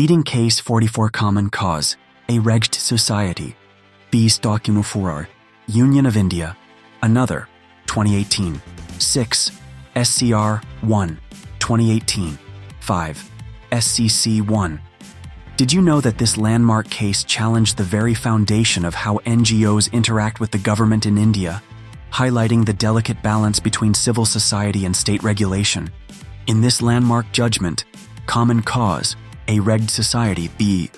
Leading case 44 Common Cause, a Regd Society, Bis Documentur, Union of India, another, 2018, 6, SCR 1, 2018, 5, SCC 1. Did you know that this landmark case challenged the very foundation of how NGOs interact with the government in India, highlighting the delicate balance between civil society and state regulation? In this landmark judgment, Common Cause, a Regd Society B,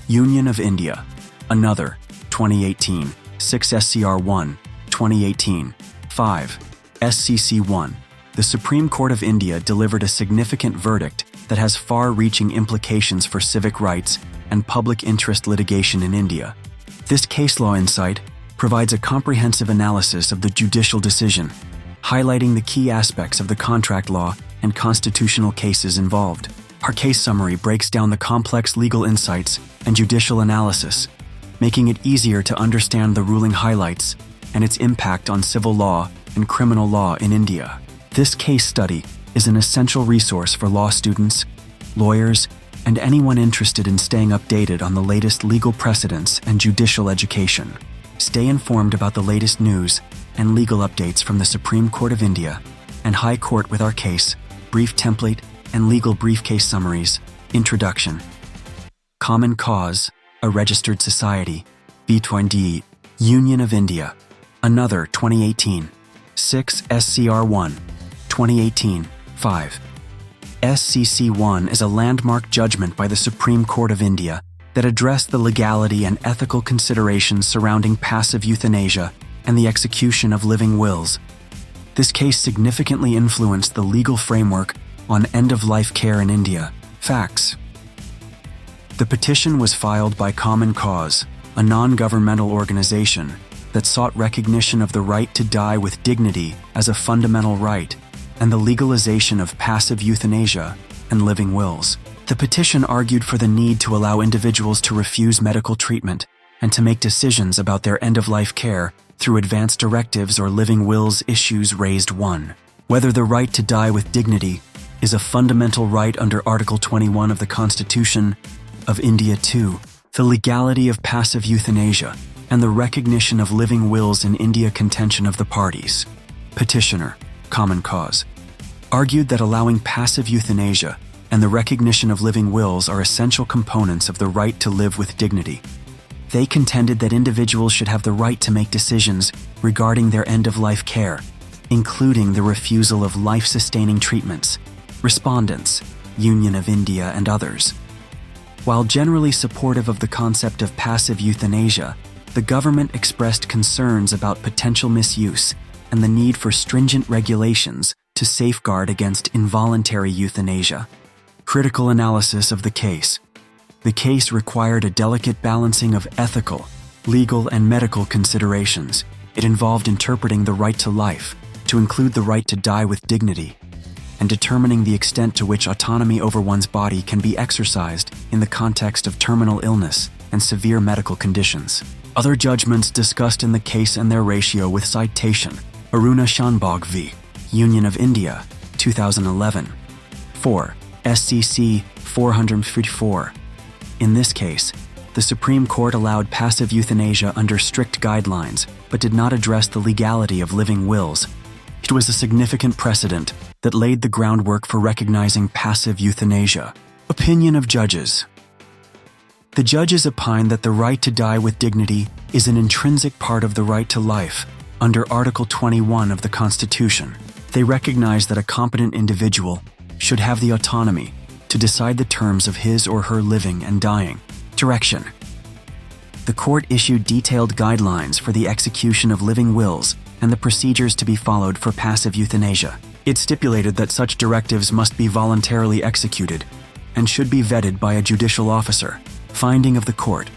Union of India, another, 2018, 6 SCR 1, 2018, 5, SCC 1, the Supreme Court of India delivered a significant verdict that has far-reaching implications for civic rights and public interest litigation in India. This case law insight provides a comprehensive analysis of the judicial decision, highlighting the key aspects of the contract law and constitutional cases involved. Our case summary breaks down the complex legal insights and judicial analysis, making it easier to understand the ruling highlights and its impact on civil law and criminal law in India. This case study is an essential resource for law students, lawyers, and anyone interested in staying updated on the latest legal precedents and judicial education. Stay informed about the latest news and legal updates from the Supreme Court of India and High Court with our case, brief template, and legal briefcase summaries. Introduction. Common Cause, a Registered Society, B20, Union of India, another, 2018, 6 SCR 1, 2018, 5. SCC 1 is a landmark judgment by the Supreme Court of India that addressed the legality and ethical considerations surrounding passive euthanasia and the execution of living wills. This case significantly influenced the legal framework on end-of-life care in India. Facts. The petition was filed by Common Cause, a non-governmental organization that sought recognition of the right to die with dignity as a fundamental right and the legalization of passive euthanasia and living wills. The petition argued for the need to allow individuals to refuse medical treatment and to make decisions about their end-of-life care through advance directives or living wills. Issues raised: 1. Whether the right to die with dignity is a fundamental right under Article 21 of the Constitution of India. 2. The legality of passive euthanasia and the recognition of living wills in India. Contention of the parties. Petitioner, Common Cause, argued that allowing passive euthanasia and the recognition of living wills are essential components of the right to live with dignity. They contended that individuals should have the right to make decisions regarding their end-of-life care, including the refusal of life-sustaining treatments. Respondents, Union of India and others. While generally supportive of the concept of passive euthanasia, the government expressed concerns about potential misuse and the need for stringent regulations to safeguard against involuntary euthanasia. Critical analysis of the case. The case required a delicate balancing of ethical, legal, and medical considerations. It involved interpreting the right to life to include the right to die with dignity, and determining the extent to which autonomy over one's body can be exercised in the context of terminal illness and severe medical conditions. Other judgments discussed in the case and their ratio with citation: Aruna Shanbhag v. Union of India, 2011. 4. SCC 454. In this case, the Supreme Court allowed passive euthanasia under strict guidelines, but did not address the legality of living wills. It was a significant precedent that laid the groundwork for recognizing passive euthanasia. Opinion of judges. The judges opined that the right to die with dignity is an intrinsic part of the right to life under Article 21 of the Constitution. They recognized that a competent individual should have the autonomy to decide the terms of his or her living and dying. Direction. The court issued detailed guidelines for the execution of living wills and the procedures to be followed for passive euthanasia. It stipulated that such directives must be voluntarily executed and should be vetted by a judicial officer. Finding of the court.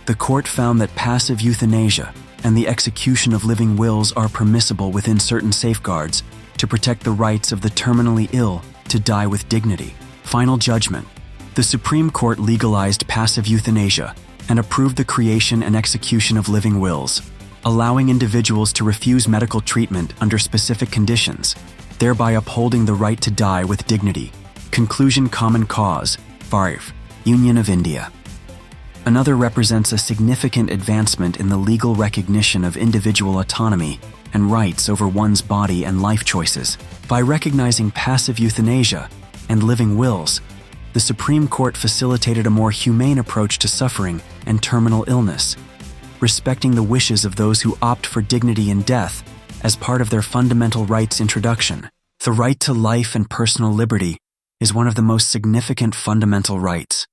The court found that passive euthanasia and the execution of living wills are permissible within certain safeguards to protect the rights of the terminally ill to die with dignity. Final judgment. The Supreme Court legalized passive euthanasia and approved the creation and execution of living wills, allowing individuals to refuse medical treatment under specific conditions, thereby upholding the right to die with dignity. Conclusion. Common Cause, 5. Union of India. Another represents a significant advancement in the legal recognition of individual autonomy and rights over one's body and life choices. By recognizing passive euthanasia and living wills, the Supreme Court facilitated a more humane approach to suffering and terminal illness, respecting the wishes of those who opt for dignity in death as part of their fundamental rights introduction. The right to life and personal liberty is one of the most significant fundamental rights.